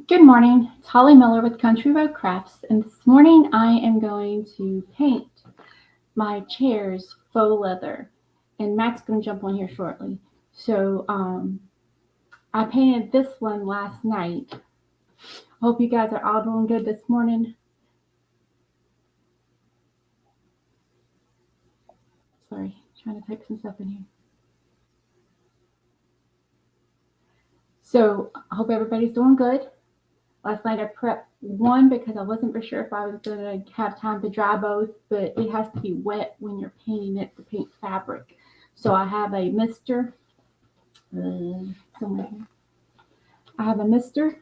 Good morning, it's Holly Miller with Country Road Crafts, and this morning I am going to paint my chairs faux leather, and Matt's going to jump on here shortly. So I painted this one last night. Hope you guys are all doing good this morning. Sorry, trying to type some stuff in here. So I hope everybody's doing good. Last night I prepped one because I wasn't for sure if I was going to have time to dry both, but it has to be wet when you're painting it to paint fabric. So I have a mister somewhere here. I have a mister,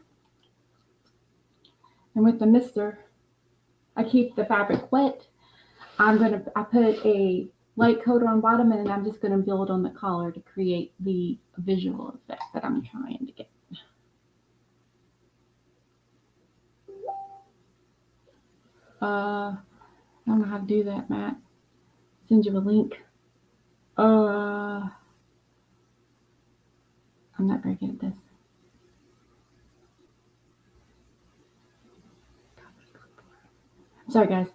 and with the mister, I keep the fabric wet. I put a light coat on bottom, and then I'm just gonna build on the collar to create the visual effect that I'm trying to get. I don't know how to do that, Matt. Send you a link. I'm not very good at this. Sorry, guys.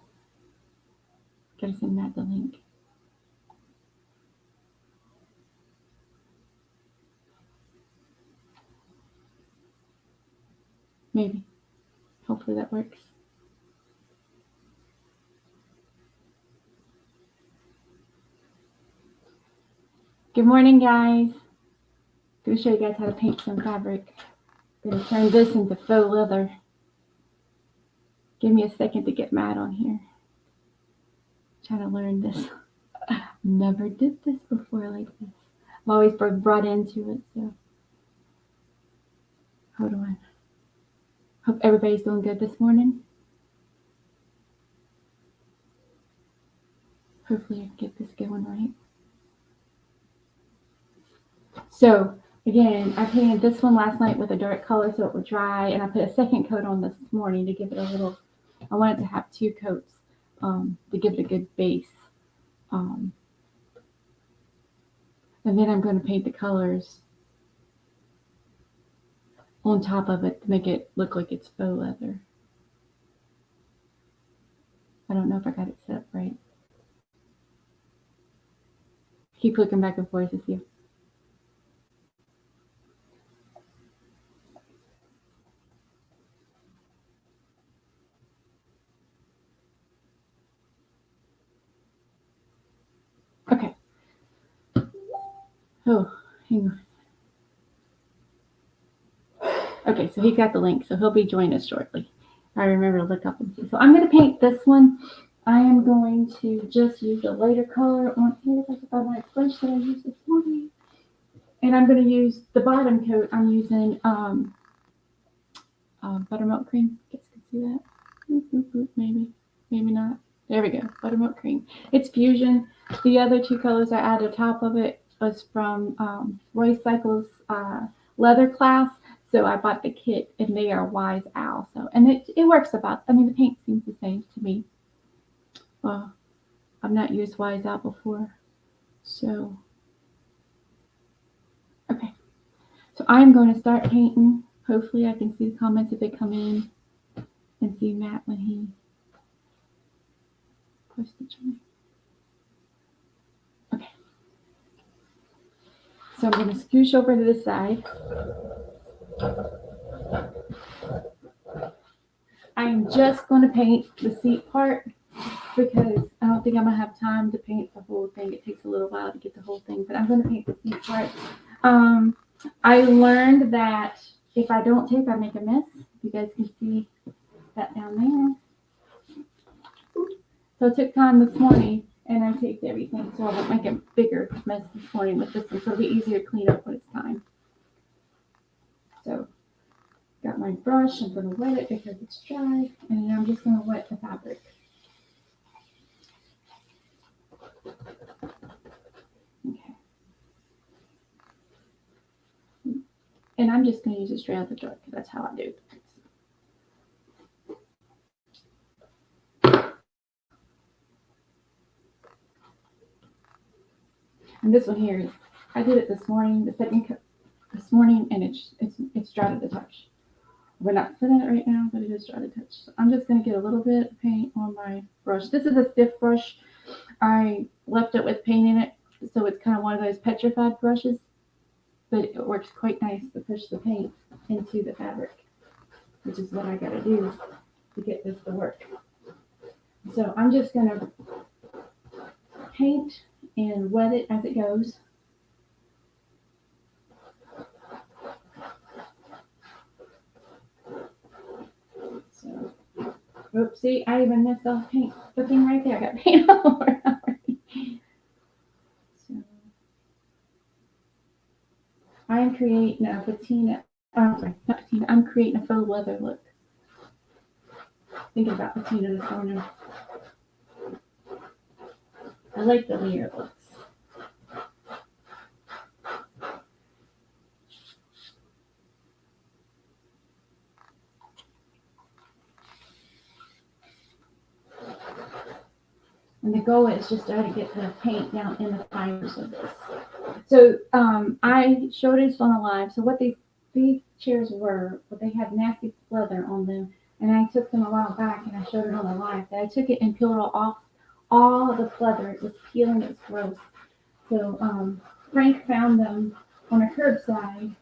Gotta send Matt the link. Maybe. Hopefully that works. Good morning, guys. I'm gonna show you guys how to paint some fabric. I'm gonna turn this into faux leather. Give me a second to get Matt on here. Trying to learn this. Never did this before like this. I'm always brought into it, so hold on. Hope everybody's doing good this morning. Hopefully I can get this going right. So again, I painted this one last night with a dark color so it would dry, and I put a second coat on this morning to give it a little. I wanted to have two coats to give it a good base. Um, and then I'm going to paint the colors on top of it to make it look like it's faux leather. I don't know if I got it set up right. Keep looking back and forth to see. Okay. Oh, hang on. Okay, so he got the link, so he'll be joining us shortly. I remember to look up and see. So I'm going to paint this one. I am going to just use a lighter color on here. If I can find my brush that I used this morning. And I'm going to use the bottom coat. I'm using buttermilk cream. Guess you can see that. Maybe, maybe not. There we go. Buttermilk cream. It's fusion. The other two colors I added top of it was from Roy Cycle's leather class. So I bought the kit, and they are Wise Owl. So, and it works about. I mean, the paint seems the same to me. I've not used Wise Owl before, so okay. So I'm going to start painting. Hopefully, I can see the comments if they come in, and see Matt when he posts the join. Okay. So I'm going to scooch over to this side. I'm just going to paint the seat part because I don't think I'm going to have time to paint the whole thing. It takes a little while to get the whole thing, but I'm going to paint the seat part. I learned that if I don't tape, I make a mess. You guys can see that down there. So I took time this morning and I taped everything so I won't make a bigger mess this morning with this one. So it'll be easier to clean up when it's time. So got my brush. I'm going to wet it because it's dry, and then I'm just going to wet the fabric. Okay. And I'm just going to use it straight out the jar because that's how I do it. And this one here is, I did it this morning, the second this morning, and it's dry to the touch. We're not sitting it right now, but it is dry to touch. So I'm just going to get a little bit of paint on my brush. This is a stiff brush. I left it with paint in it, so it's kind of one of those petrified brushes, but it works quite nice to push the paint into the fabric, which is what I got to do to get this to work. So I'm just going to paint and wet it as it goes. So, oops, see, I even messed up paint. The thing right there, I got paint all over it already. So, I am creating a patina. Sorry, not patina. I'm creating a faux leather look. Thinking about patina this morning. I like the layer looks. And the goal is just to get the paint down in the fibers of this. So I showed this on a live. So what these chairs were, but they had nasty leather on them. And I took them a while back and I showed it on a live. That I took it and peeled it off all of the leather. It was peeling, it's gross. So Frank found them on a curbside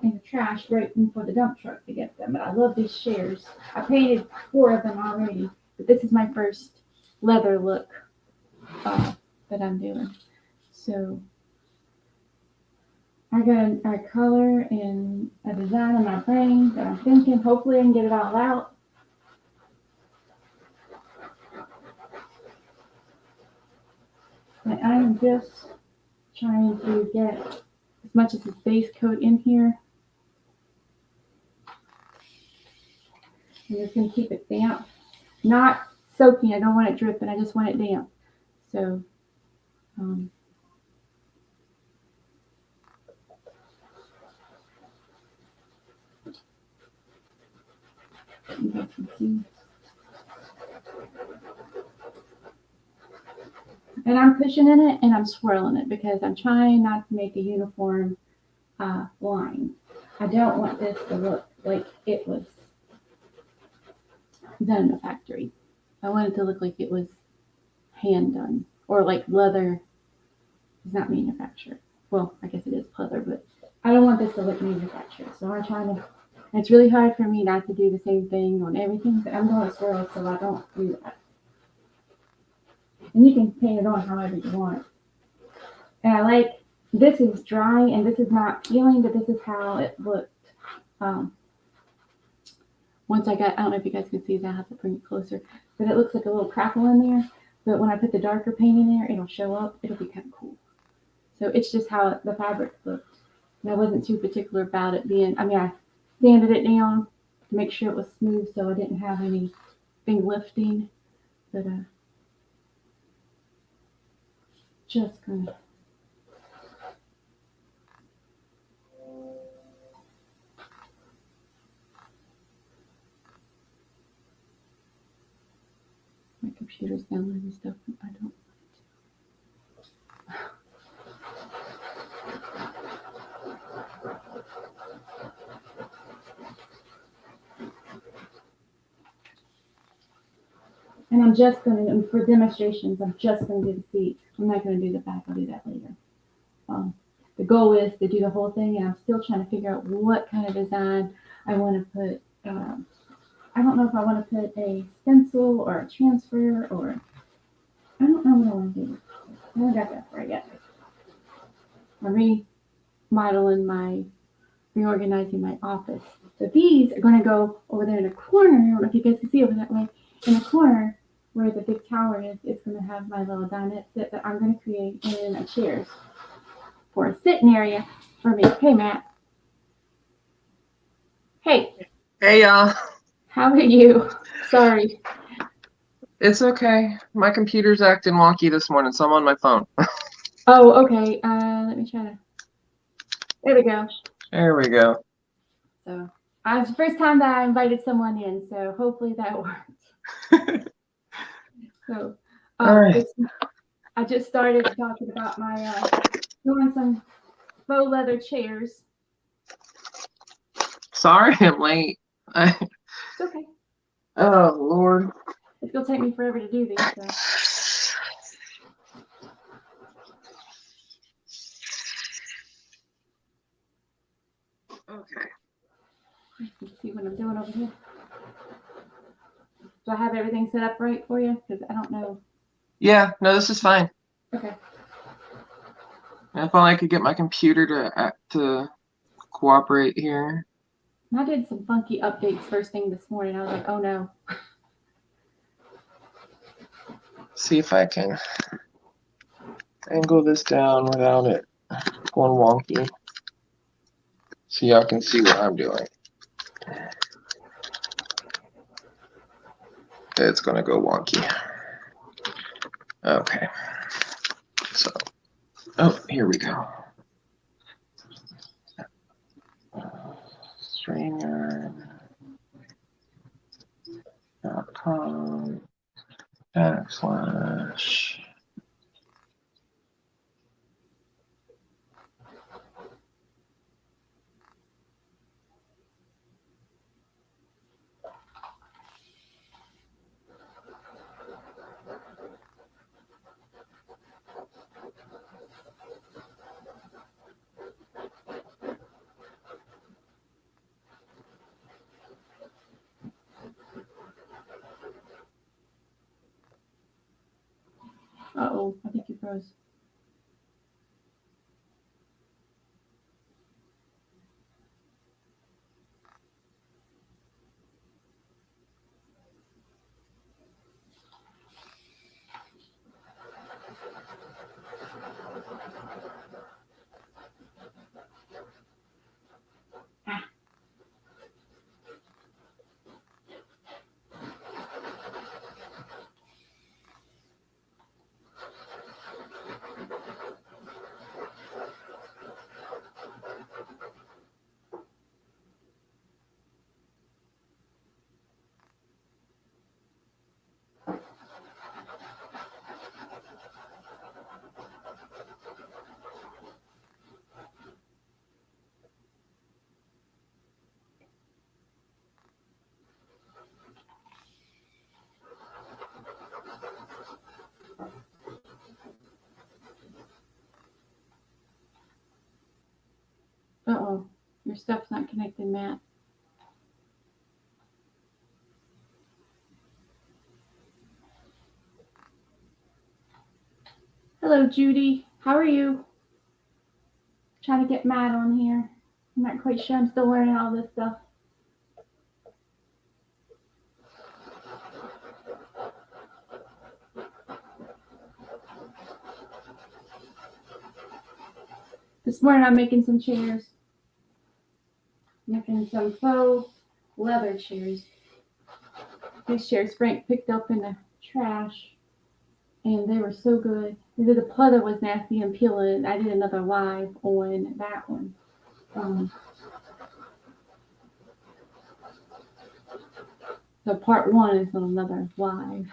in the trash waiting for the dump truck to get them. But I love these chairs. I painted 4 of them already, but this is my first leather look that I'm doing. So I got a color and a design in my brain that I'm thinking. Hopefully I can get it all out. And I'm just trying to get as much of this base coat in here. I'm just going to keep it damp. Not soaking. I don't want it dripping. I just want it damp. So, you guys can see. And I'm pushing in it and I'm swirling it because I'm trying not to make a uniform line. I don't want this to look like it was done in a factory. I want it to look like it was hand done, or like leather is not manufactured. Well, I guess it is leather, but I don't want this to look manufactured. So I'm trying to, it's really hard for me not to do the same thing on everything, but I'm going to swirl it so I don't do that. And you can paint it on however you want. And I like, this is dry and this is not peeling, but this is how it looked. Once I don't know if you guys can see that, I have to bring it closer, but it looks like a little crackle in there. But when I put the darker paint in there, it'll show up. It'll be kind of cool. So it's just how the fabric looked. And I wasn't too particular about it being, I mean, I sanded it down to make sure it was smooth so I didn't have anything lifting. But just kind of. My computer's downloading stuff and I don't. And I'm just going to, for demonstrations, I'm just going to do the seat. I'm not going to do the back. I'll do that later. The goal is to do the whole thing, and I'm still trying to figure out what kind of design I want to put. I don't know if I want to put a stencil or a transfer, or I don't know what I want to do. I haven't got that far yet. I'm reorganizing my office. So these are going to go over there in the corner. I don't know if you guys can see over that way. In the corner where the big tower is, it's going to have my little dinette set that I'm going to create in a chairs for a sitting area for me. Hey, Matt. Hey. Hey, y'all. How are you? Sorry. It's okay. My computer's acting wonky this morning, so I'm on my phone. Oh, okay. Let me try to. There we go. There we go. So, it's the first time that I invited someone in, so hopefully that worked. So, All right. I just started talking about my doing some faux leather chairs. Sorry I'm late. It's okay. Oh, Lord. It's gonna take me forever to do these. So. Okay. Let's see what I'm doing over here. Do I have everything set up right for you? Because I don't know. Yeah, no, this is fine. Okay. If only I could get my computer to cooperate here. I did some funky updates first thing this morning. I was like, oh no. See if I can angle this down without it going wonky. So y'all can see what I'm doing. It's gonna go wonky. Okay. So, oh, here we go. Streamer.com/. Uh-oh, I think you froze. Uh-oh, your stuff's not connected, Matt. Hello, Judy. How are you? Trying to get Matt on here. I'm not quite sure. I'm still learning all this stuff. This morning I'm making some chairs. Making some faux leather chairs. These chairs Frank picked up in the trash. And they were so good. The pleather was nasty and peeling. I did another live on that one. So part one is on another live.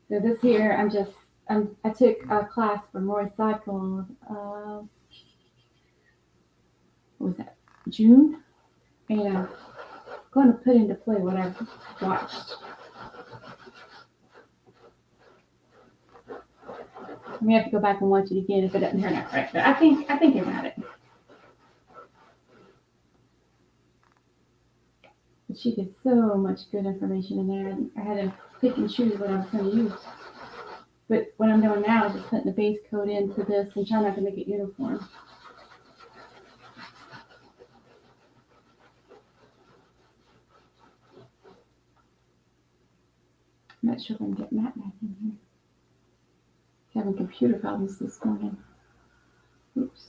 So this year I took a class for motorcycle. What was that? June, and I'm going to put into play what I've watched. I may have to go back and watch it again if it doesn't turn out right. But I think I got it. But she did so much good information in there. I had to pick and choose what I was going to use. But what I'm doing now is just putting the base coat into this and trying not to make it uniform. I'm not sure if I can get Matt back in here. He's having computer problems this morning. Oops.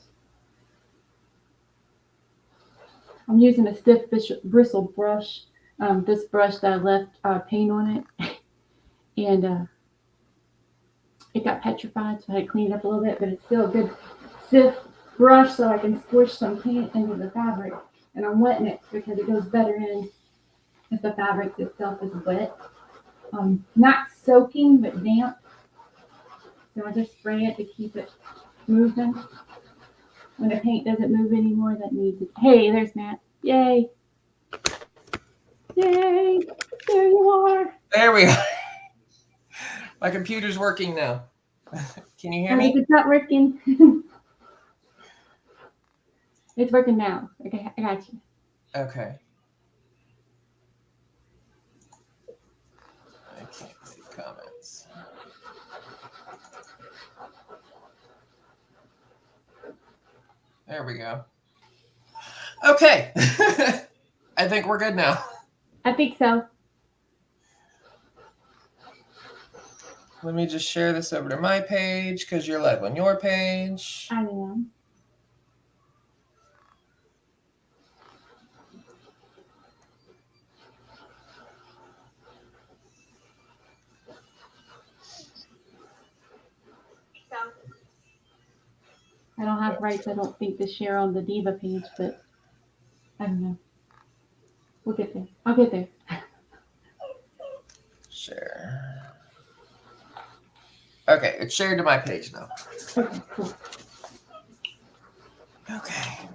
I'm using a stiff bristle brush. This brush that I left paint on it. And it got petrified, so I had to clean it up a little bit, but it's still a good stiff brush so I can squish some paint into the fabric. And I'm wetting it because it goes better in if the fabric itself is wet. Not soaking, but damp. So I just spray it to keep it moving. When the paint doesn't move anymore, that means it's... Hey, there's Matt. Yay. Yay. There you are. There we are. My computer's working now. Can you hear If me? it's not working, it's working now. Okay, I got you. Okay. I can't see comments. There we go. Okay. I think we're good now. I think so. Let me just share this over to my page because you're live on your page. I am. I don't have rights, I don't think, to share on the Diva page, but I don't know. We'll get there. I'll get there. Share. Okay, it's shared to my page now. Okay, cool. Okay,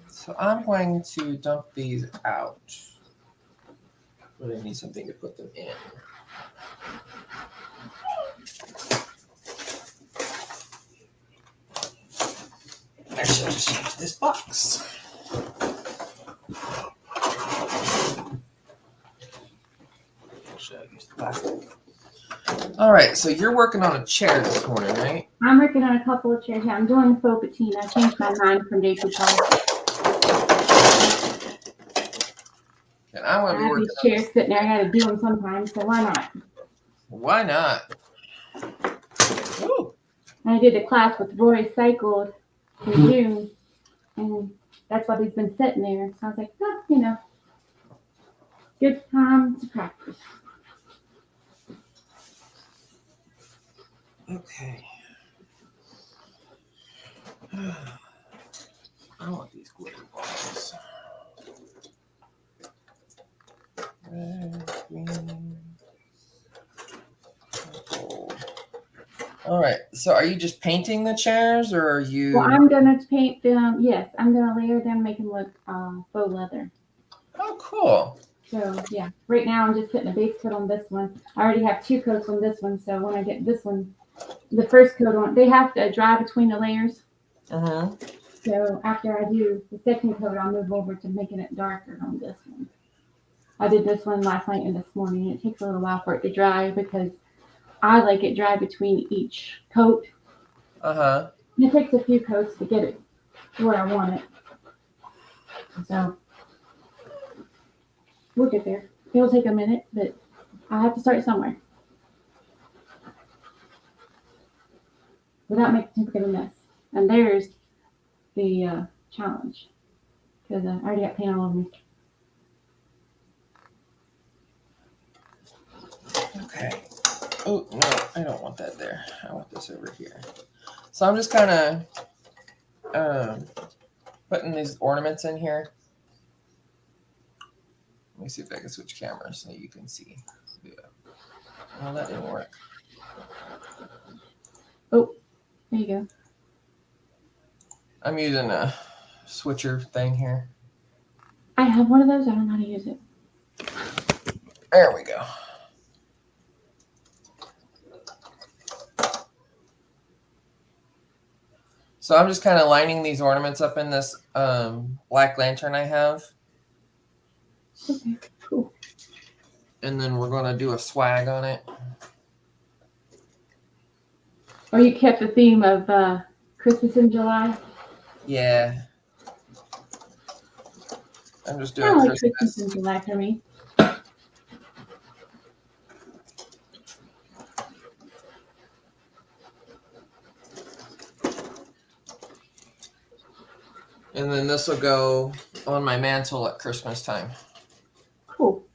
so I'm going to dump these out. But I need something to put them in. I should just use this box. Should I use the plastic? All right, so you're working on a chair this morning, right? I'm working on a couple of chairs. Yeah, I'm doing the faux patina. I changed my mind from decoupage. And I'm going I to be have working these on chairs sitting there. I got to do them sometimes, so why not? Why not? Woo. I did a class with Roy Cycled in June, and that's why he's been sitting there. So I was like, oh, you know, good time to practice. Okay. I want these glitter balls. Red, green, purple. All right. So are you just painting the chairs or are you? Well, I'm going to paint them. Yes, I'm going to layer them, make them look faux leather. Oh, cool. So, yeah, right now I'm just putting a base coat on this one. I already have 2 coats on this one, so when I get this one, the first coat on, they have to dry between the layers. Uh-huh. So after I do the second coat, I'll move over to making it darker on this one. I did this one last night and this morning. It takes a little while for it to dry because I like it dry between each coat. Uh-huh. And it takes a few coats to get it where I want it. So we'll get there. It'll take a minute, but I have to start somewhere without making too big of a mess. And there's the challenge because I already got paint all over me. Okay. Oh, no, I don't want that there. I want this over here. So I'm just kind of putting these ornaments in here. Let me see if I can switch cameras so you can see. Yeah. Well, that didn't work. Oh, there you go. I'm using a switcher thing here. I have one of those. I don't know how to use it. There we go. So I'm just kind of lining these ornaments up in this black lantern I have. Okay, cool. And then we're going to do a swag on it. Or you kept the theme of Christmas in July? Yeah. I'm just doing I like Christmas. Christmas in July for me. And then this will go on my mantle at Christmas time. Cool.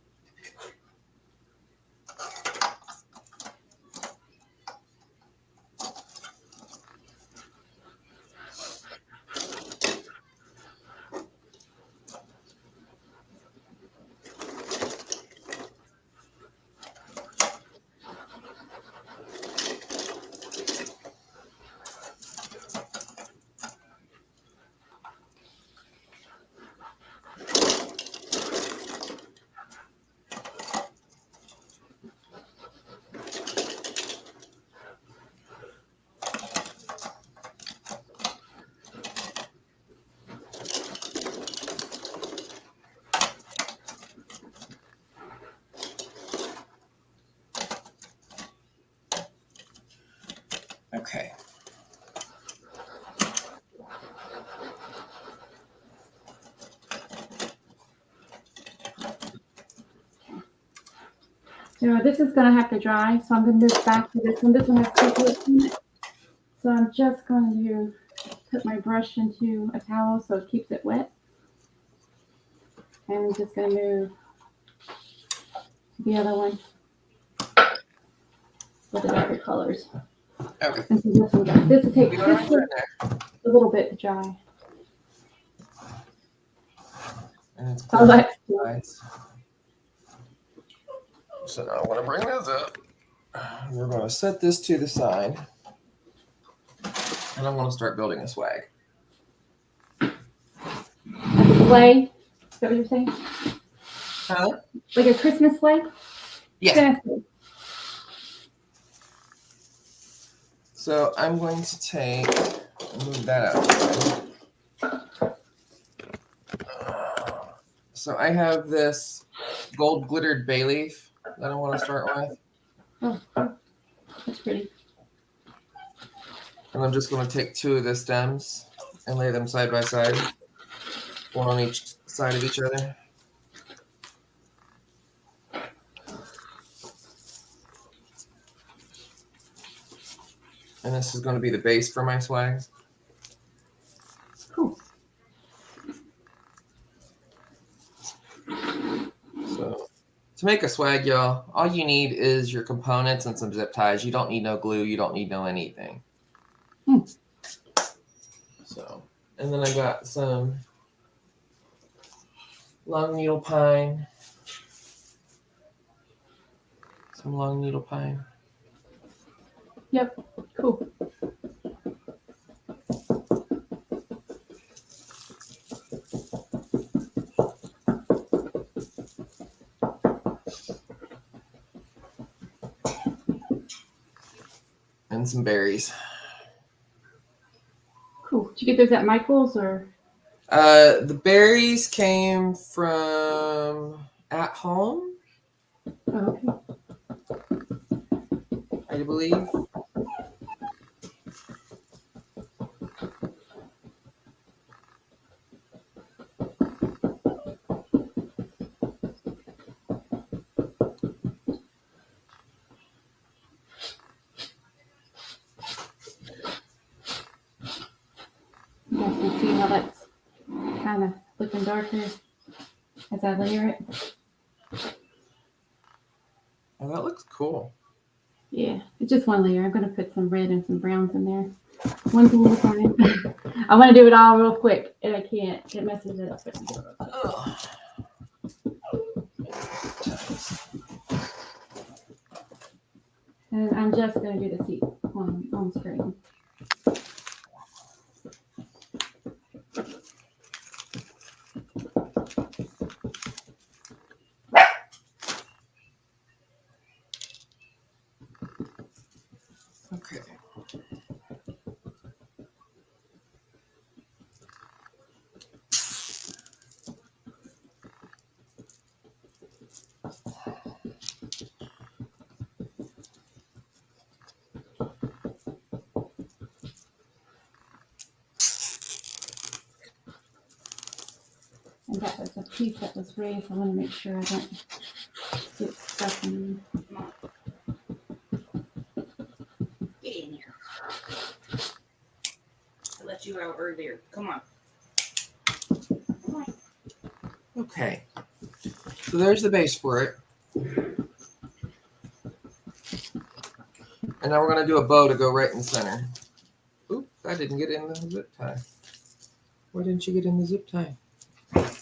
Okay. So this is going to have to dry, so I'm going to move back to this one. This one has 2 coats in it. So I'm just going to put my brush into a towel so it keeps it wet. And I'm just going to move to the other one with the darker colors. Okay. And so this will take just a little bit to dry. And it's Oh, that's cool. nice. So now I'm going to bring this up. We're going to set this to the side. And I'm going to start building a swag. Like a sleigh? Is that what you're saying? Huh? Like a Christmas sleigh? Yeah. So I'm going to move that out. So I have this gold glittered bay leaf that I want to start with. Oh, that's pretty. And I'm just going to take 2 of the stems and lay them side by side, one on each side of each other. And this is going to be the base for my swag. Cool. So to make a swag, y'all, all you need is your components and some zip ties. You don't need no glue. You don't need no anything. So, and then I got some long needle pine. Some long needle pine. Yep. Cool. And some berries. Cool. Did you get those at Michael's or? The berries came from At Home, Oh, okay. I believe. You guys can see how that's kind of looking darker as I layer it. Oh, that looks cool. Yeah, it's just one layer. I'm going to put some red and some browns in there. One thing at a time. I want to do it all real quick, and I can't. It messes it up. And I'm just going to do the seat on screen. Okay. And that was a piece that was raised. I want to make sure I don't get stuck in. Get in here. I let you out earlier. Come on. Okay. So there's the base for it. And now we're going to do a bow to go right in the center. Oop, I didn't get in the zip tie. Why didn't you get in the zip tie? Okay.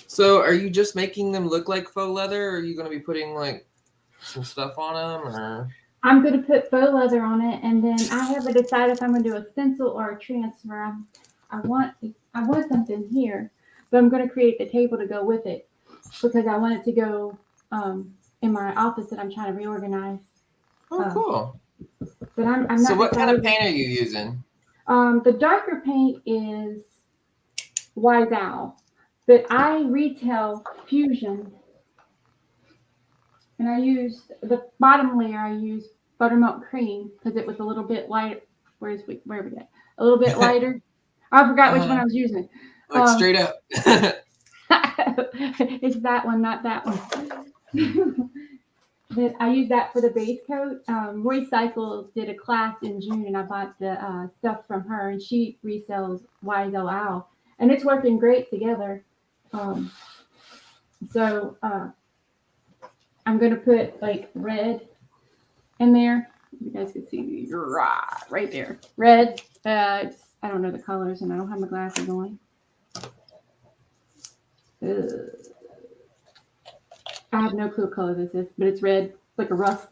So are you just making them look like faux leather, or are you going to be putting like some stuff on them, or? I'm going to put faux leather on it, and then I haven't decided if I'm going to do a stencil or a transfer. I want something here, But I'm going to create the table to go with it because I want it to go in my office that I'm trying to reorganize. Oh, cool. But I'm So not. what kind of paint are you using? The darker paint is Wise Owl, but I retail Fusion, and I used the bottom layer. I used buttermilk cream because it was a little bit light. Where are we at? A little bit lighter. I forgot which one I was using. Like straight up. It's that one, not that one. But I used that for the base coat. Roy Cycle did a class in June, and I bought the stuff from her, and she resells Wise Owl, and it's working great together. So I'm gonna put like red in there. You guys can see right there, red. I don't know the colors, and I don't have my glasses on. I have no clue what color this is, but it's red, like a rust.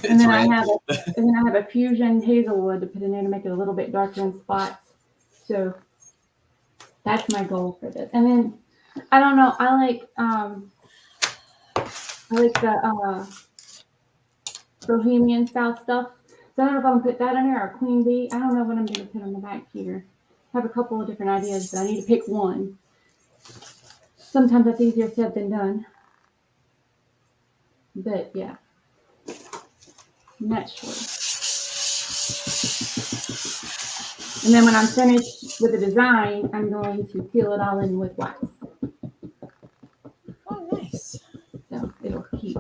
And then I have a Fusion Hazelwood to put in there to make it a little bit darker in spots. So that's my goal for this. And then I don't know, I like the Bohemian style stuff. So I don't know if I'm gonna put that in there or Queen Bee. I don't know what I'm gonna put on the back here. I have a couple of different ideas, but I need to pick one. Sometimes that's easier said than done. But yeah, naturally. And then when I'm finished with the design, I'm going to fill it all in with wax. Oh, nice. So it'll keep.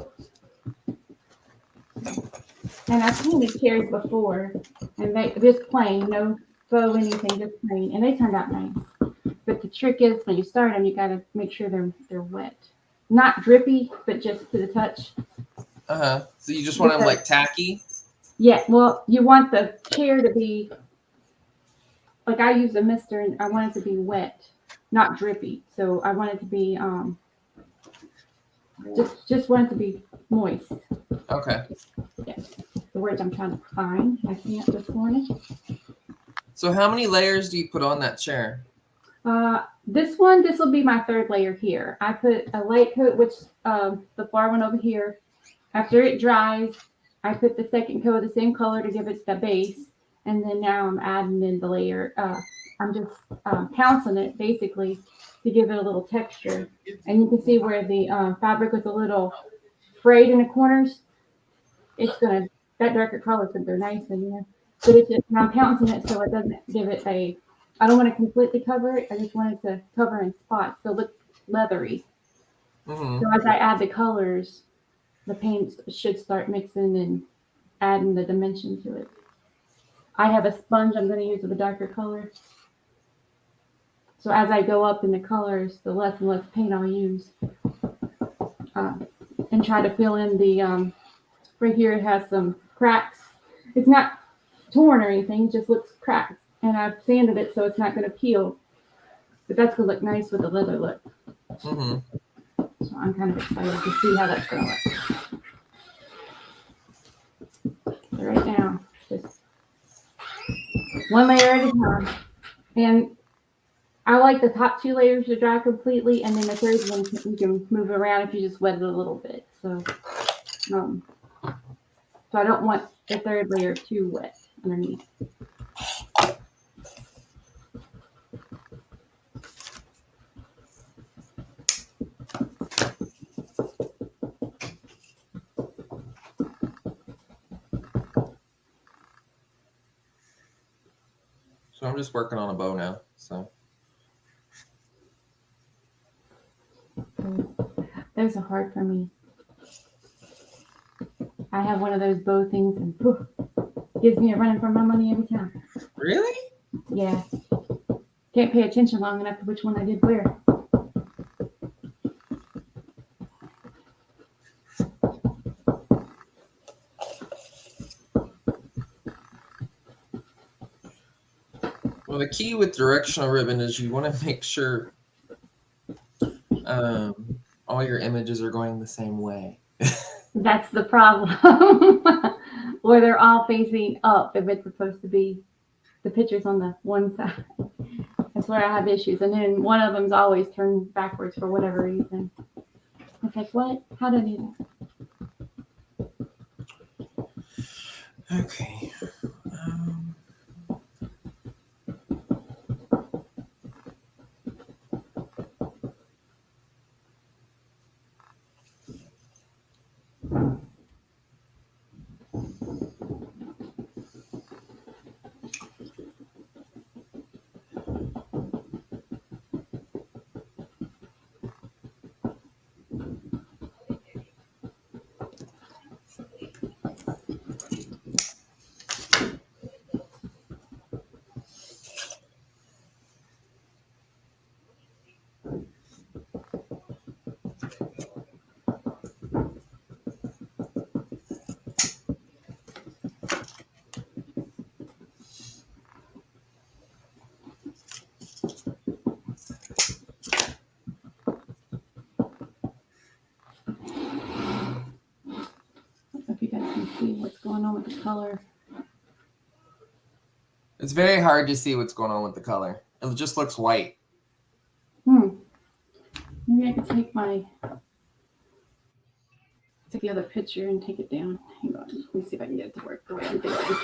And I've painted chairs before, and they just plain, no faux anything, just plain, and they turned out nice. But the trick is when you start them, you got to make sure they're wet, not drippy, but just to the touch. So you just want them like tacky? Yeah. Well, you want the chair to be like I use a mister, and I want it to be wet, not drippy. So I want it to be just want it to be moist. Okay. Yeah. The words I'm trying to find. I can't this morning. So how many layers do you put on that chair? This will be my third layer here. I put a light coat, which the far one over here. After it dries, I put the second coat of the same color to give it the base, and then now I'm adding in the layer. I'm just pouncing it basically to give it a little texture, and you can see where the fabric was a little frayed in the corners. That darker color is gonna go nice in there, but it's just I'm pouncing it so it doesn't give it a. I don't want to completely cover it. I just want it to cover in spots so it looks leathery. Mm-hmm. So as I add the colors, the paint should start mixing and adding the dimension to it. I have a sponge I'm going to use with a darker color. So as I go up in the colors, the less and less paint I'll use. And try to fill in the, right here it has some cracks. It's not torn or anything, it just looks cracked. And I've sanded it so it's not going to peel. But that's going to look nice with the leather look. Mm-hmm. So I'm kind of excited to see how that's going to look. So right now, just one layer at a time. And I like the top two layers to dry completely, and then the third one you can move around if you just wet it a little bit. So I don't want the third layer too wet underneath. So I'm just working on a bow now. So Those are hard for me. I have one of those bow things and gives me a running for my money every time. really? Yeah. Can't pay attention long enough to which one I did where. Well, the key with directional ribbon is you want to make sure all your images are going the same way. That's the problem. Or they're all facing up if it's supposed to be the picture's on the one side. And That's where I have issues. And then one of them's always turned backwards for whatever reason. It's like, what? How did I do that? Okay. If you guys can see what's going on with the color. It's very hard to see what's going on with the color. It just looks white. Maybe I could take the other picture and take it down. Hang on. Let me see if I can get it to work the way I'm thinking.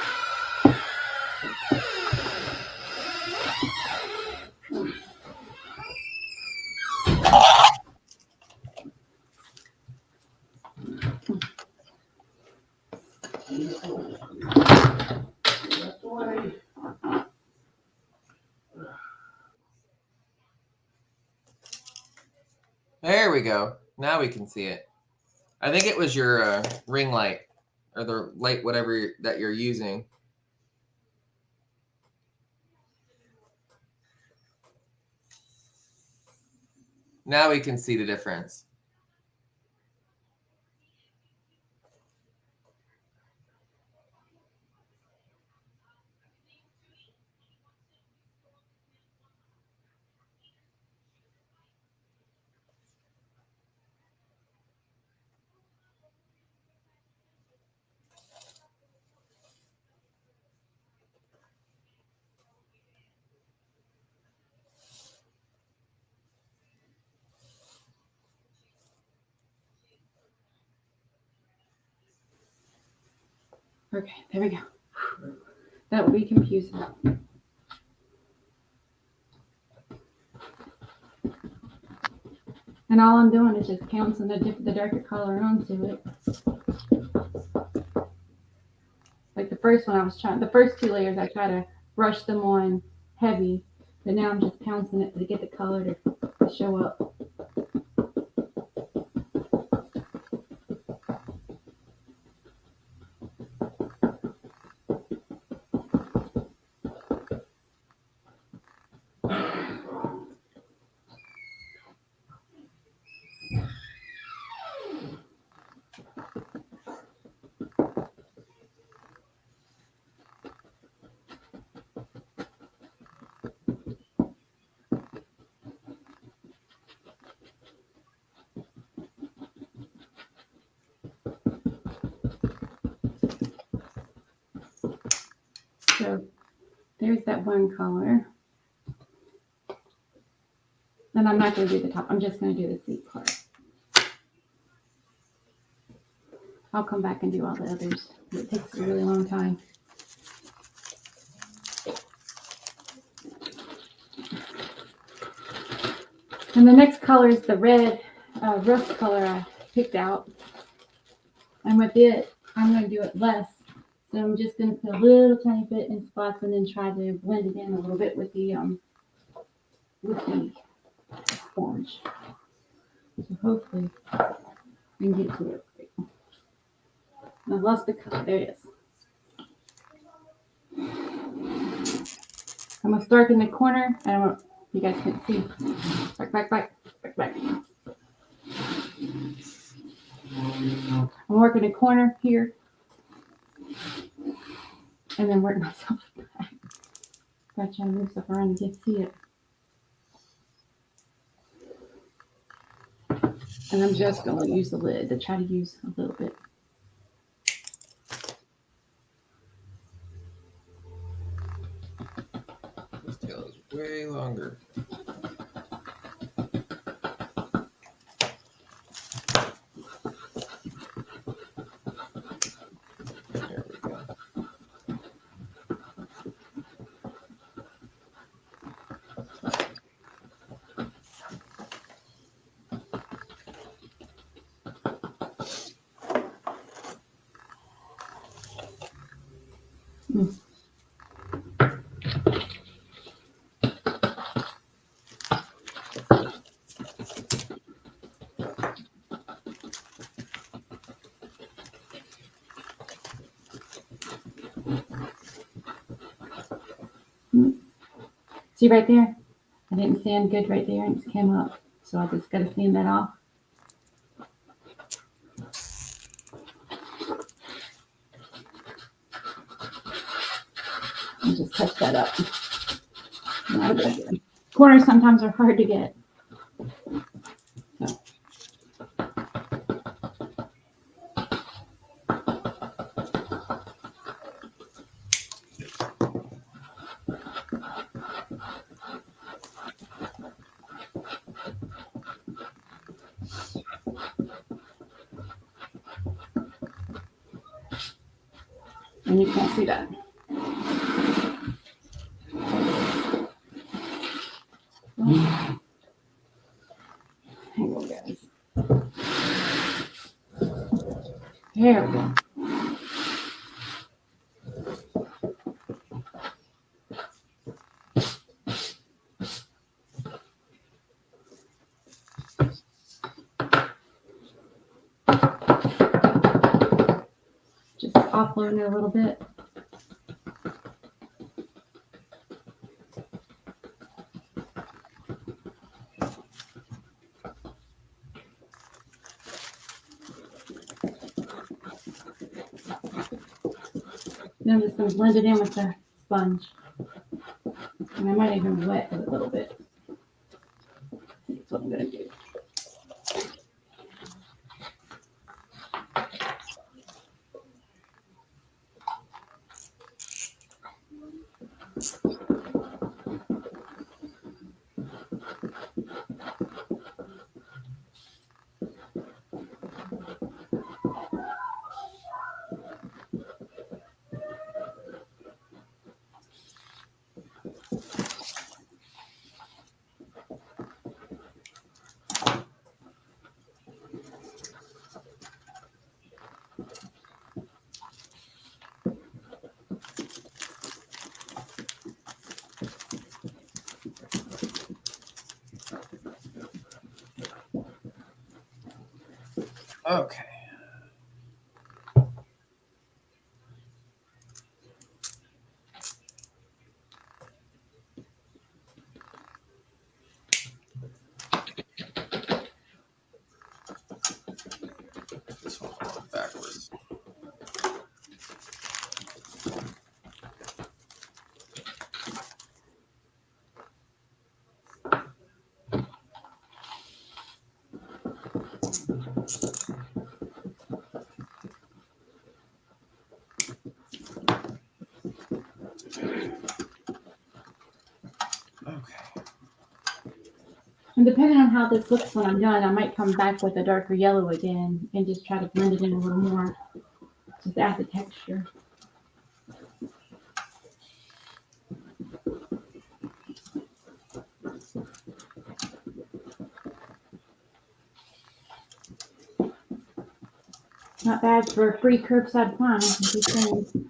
There we go. Now we can see it. I think it was your ring light or the light, whatever that you're using. Now we can see the difference. Okay, there we go. That would be confusing. And all I'm doing is just counting the darker color onto it. Like the first one the first two layers I try to brush them on heavy, but now I'm just pouncing it to get the color to show up. So there's that one color. And I'm not going to do the top. I'm just going to do the seat part. I'll come back and do all the others. It takes a really long time. And the next color is the red rust color I picked out. And with it, I'm going to do it less. So I'm just going to put a little tiny bit in spots and then try to blend it in a little bit with the sponge. So hopefully we can get to it. I lost the color. There it is. I'm going to start in the corner. I don't know if you guys can see. Back. I'm working a corner here. And then work myself back. Gotta try to move stuff around and see it. And I'm just going to use the lid to try to use a little bit. This tail is way longer. There we go. See right there? I didn't sand good right there and it just came up. So I just got to sand that off. And just touch that up. Not a big deal. Corners sometimes are hard to get. So. And you can't see that. Hang on, guys. There we go. Just offloading it a little bit. Then I'm just going to blend it in with the sponge. And I might even wet it a little bit. That's what I'm going to do. Okay. This one going backwards. Okay. And depending on how this looks when I'm done, I might come back with a darker yellow again and just try to blend it in a little more. Just add the texture. Not bad for a free curbside fun. Just saying.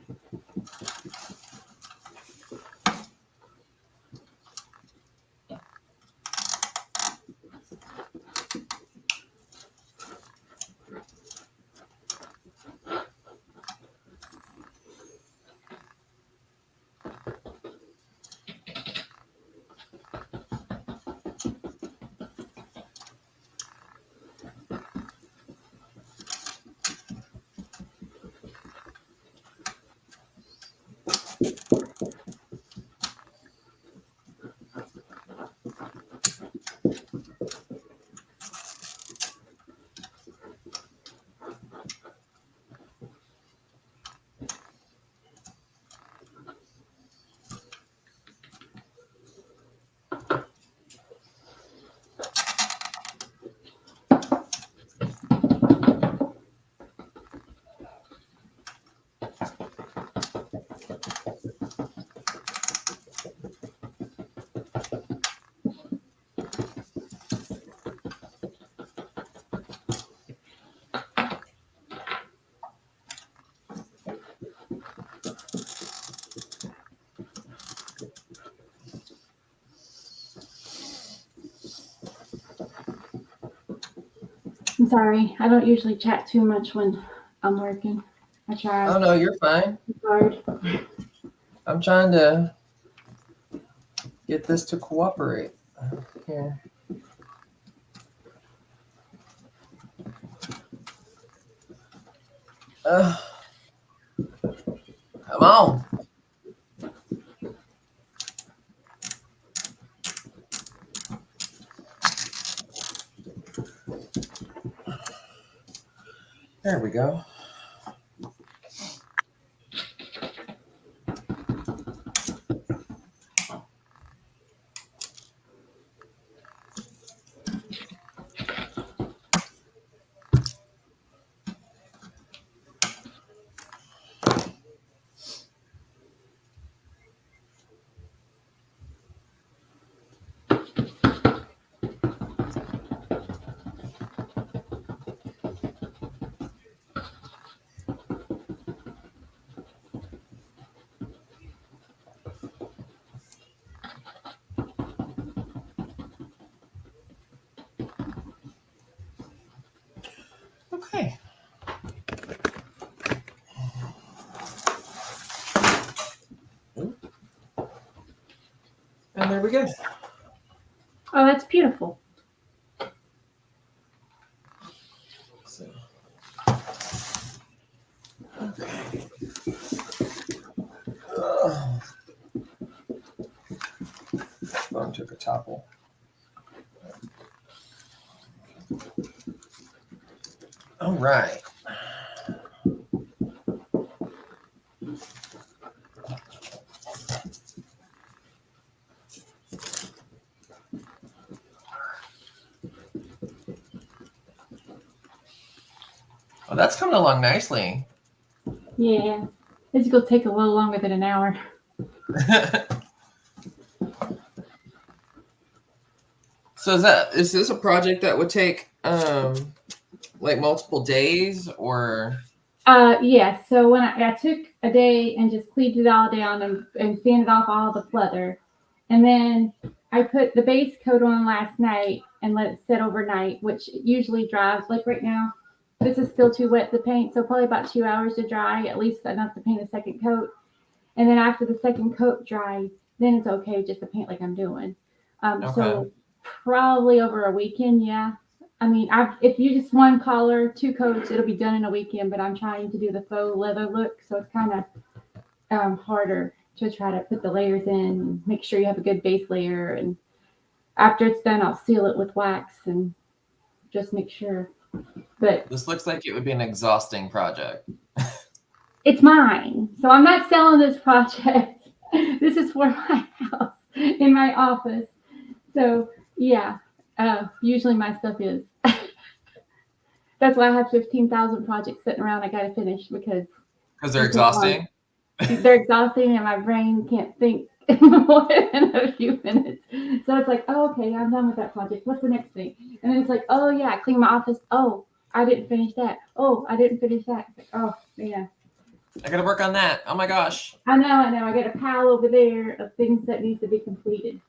sorry. I don't usually chat too much when I'm working. I try Oh no, you're fine. hard. I'm trying to get this to cooperate. Here. Come on. There we go. Okay. And there we go. Oh, that's beautiful. So. Okay. Phone took a topple. All right. Well, that's coming along nicely. Yeah. It's gonna take a little longer than an hour. So is this a project that would take like multiple days or? Yeah. So when I took a day and just cleaned it all down and sanded off all the pleather, and then I put the base coat on last night and let it sit overnight, which usually dries. Like right now, this is still too wet to paint, so probably about 2 hours to dry, at least enough to paint a second coat. And then after the second coat dries, then it's okay just to paint like I'm doing. So probably over a weekend, yeah. I mean, if you just one color, 2 coats, it'll be done in a weekend. But I'm trying to do the faux leather look, so it's kind of harder to try to put the layers in and make sure you have a good base layer. And after it's done, I'll seal it with wax and just make sure. But This looks like it would be an exhausting project. it's mine, so I'm not selling this project. This is for my house in my office. So yeah, usually my stuff is. That's why I have 15,000 projects sitting around. I got to finish because They're exhausting. They're exhausting, and my brain can't think more than a few minutes. So it's like, oh, okay, I'm done with that project. What's the next thing? And then it's like, oh yeah, I clean my office. Oh, I didn't finish that. Oh, I didn't finish that. It's like, oh man. I gotta work on that. Oh my gosh. I know. I got a pile over there of things that needs to be completed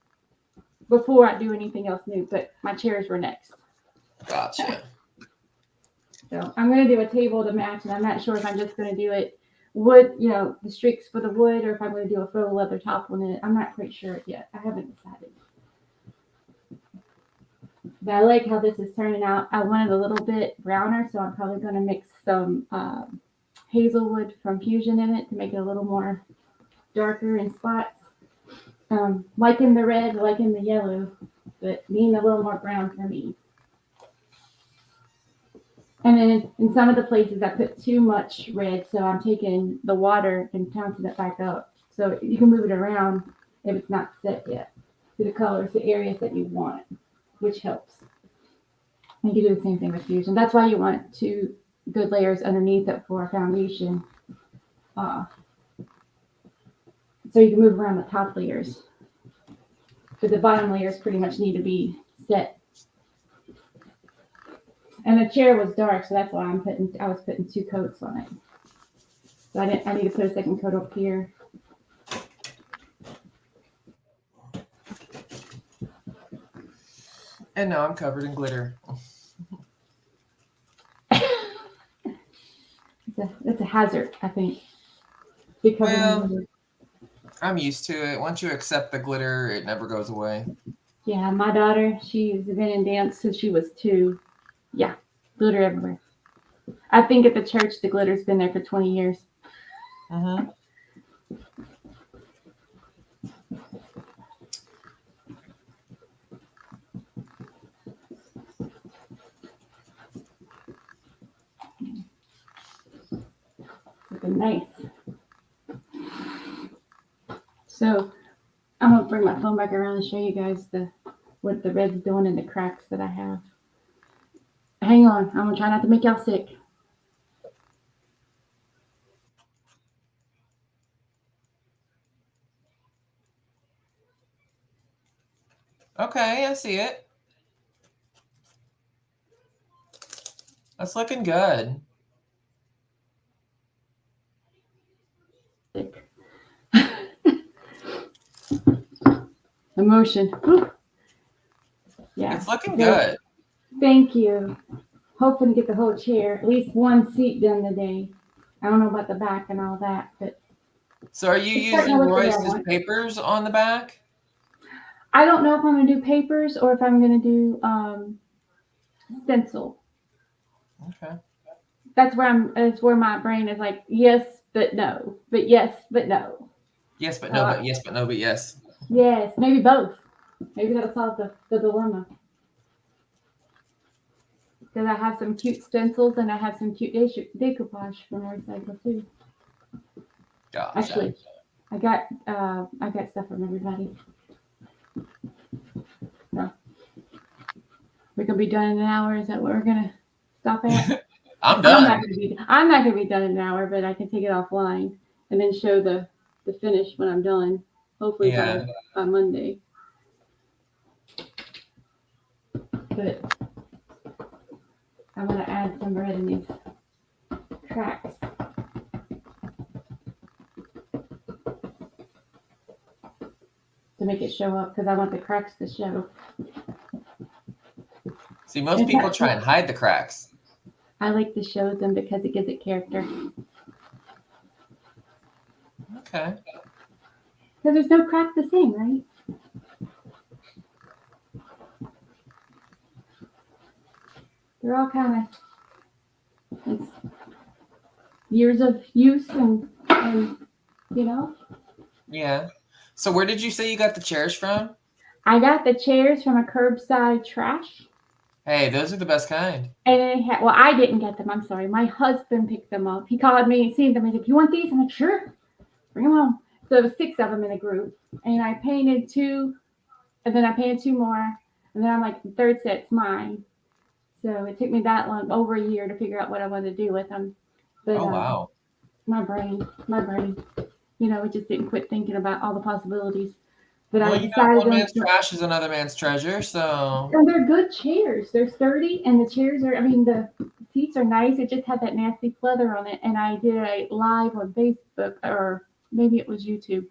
before I do anything else new. But my chairs were next. Gotcha. So I'm going to do a table to match, and I'm not sure if I'm just going to do it wood, the streaks for the wood, or if I'm going to do a faux leather top on it. I'm not quite sure yet. I haven't decided. But I like how this is turning out. I wanted a little bit browner, so I'm probably going to mix some hazelwood from Fusion in it to make it a little more darker in spots. Liking the red, liking the yellow, but needing a little more brown for me. And then in some of the places I put too much red, so I'm taking the water and bouncing it back up. So you can move it around if it's not set yet to the colors, the areas that you want, which helps. And you can do the same thing with Fusion. That's why you want 2 good layers underneath it for a foundation. So you can move around the top layers. But the bottom layers pretty much need to be set. And the chair was dark, so that's why I was putting 2 coats on it. So I need to put a second coat up here. And now I'm covered in glitter. hazard, I think. Because Well, I'm used to it. Once you accept the glitter, it never goes away. yeah, my daughter, she's been in dance since she was 2. Yeah, glitter everywhere. I think at the church, the glitter's been there for 20 years. Mm-hmm. Looking nice. So I'm gonna bring my phone back around and show you guys what the red's doing in the cracks that I have. Hang on, I'm gonna try not to make y'all sick. Okay, I see it. That's looking good. Emotion. Whew. Yeah. It's looking good. Thank you. Hoping to get the whole chair, at least one seat done today. I don't know about the back and all that, but So are you it's starting using to look the way I Royce's want. papers on the back? I don't know if I'm gonna do papers or if I'm gonna do stencil. Okay. That's where my brain is like, yes, but no. But yes, but no. Yes, but no, but yes, but no, but yes. Yes, maybe both. Maybe that'll solve the dilemma. Because I have some cute stencils and I have some cute decoupage from Recycle too. Gotcha. Actually, I got stuff from everybody. So we're gonna be done in an hour. Is that what we're gonna stop at? I'm done. I'm not gonna be done in an hour, but I can take it offline and then show the finish when I'm done. Hopefully by Monday. But I'm gonna add some red in these cracks. To make it show up because I want the cracks to show. See, most people try and hide the cracks. I like to show them because it gives it character. Okay. Because there's no crack the same, right? They're all kind of years of use and you know. Yeah. So where did you say you got the chairs from? I got the chairs from a curbside trash. Hey, those are the best kind. And well, I didn't get them. I'm sorry. My husband picked them up. He called me and seen them. He's like, "You want these?" I'm like, "Sure, bring them home." So there was 6 of them in a group, and I painted 2, and then I painted 2 more, and then I'm like, the third set's mine. So it took me that long, over a year, to figure out what I wanted to do with them. But, Oh wow. My brain, it just didn't quit thinking about all the possibilities. But Well, I you know, decided one man's trash is another man's treasure, so. And they're good chairs. They're sturdy, and the chairs are, the seats are nice. It just had that nasty pleather on it. And I did a live on Facebook, or maybe it was YouTube.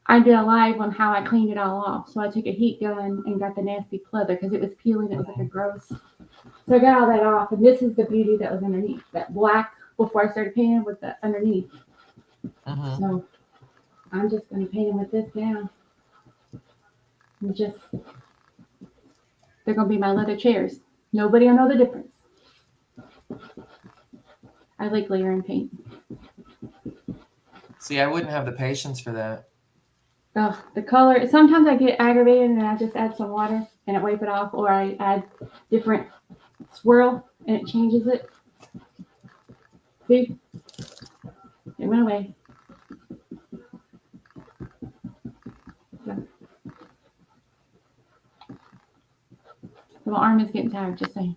I did a live on how I cleaned it all off. So I took a heat gun and got the nasty pleather because it was peeling. It was like a gross. So I got all that off. And this is the beauty that was underneath. That black before I started painting with the underneath. Mm-hmm. So I'm just going to paint them with this now. And they're going to be my leather chairs. Nobody will know the difference. I like layering paint. See, I wouldn't have the patience for that. Oh, the color. Sometimes I get aggravated and I just add some water and I wipe it off, or I add different swirl and it changes it. See? It went away. So. My arm is getting tired, just saying.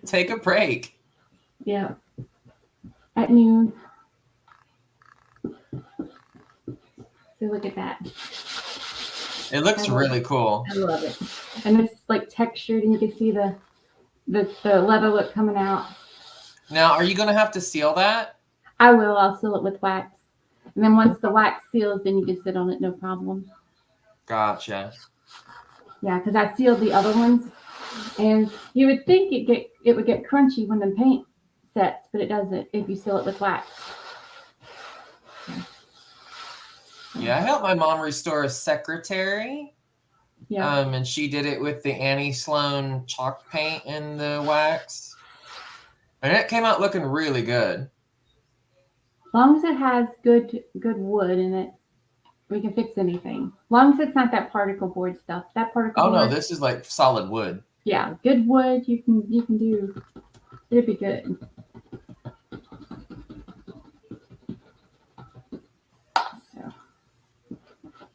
Take a break. Yeah. At noon. So look at that. It looks really cool. I love it. And it's like textured and you can see the leather look coming out. Now, are you going to have to seal that? I will. I'll seal it with wax. And then once the wax seals, then you can sit on it, no problem. Gotcha. Yeah, because I sealed the other ones. And you would think it would get crunchy when the paint sets, but it doesn't if you seal it with wax. Yeah, I helped my mom restore a secretary. Yeah. And she did it with the Annie Sloan chalk paint and the wax. And it came out looking really good. As long as it has good wood in it, we can fix anything. As long as it's not that particle board stuff. That particle Oh board. no, this is like solid wood. Yeah, good wood. You can do. It'd be good. So,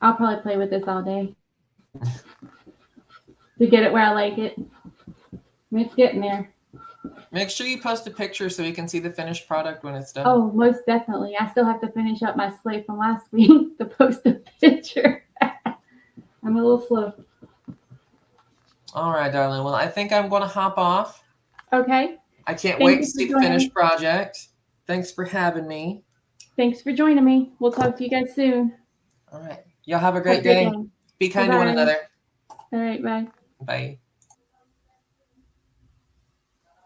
I'll probably play with this all day to get it where I like it. It's getting there. Make sure you post a picture so we can see the finished product when it's done. Oh, most definitely. I still have to finish up my sleigh from last week to post a picture. I'm a little slow. All right, darling. Well, I think I'm going to hop off. Okay. I can't Thank wait you to for see the joining. finished project. Thanks for having me. Thanks for joining me. We'll talk to you guys soon. All right. Y'all have a great Have a good day. day. Be kind to one Bye-bye. another. All right. Bye. Bye.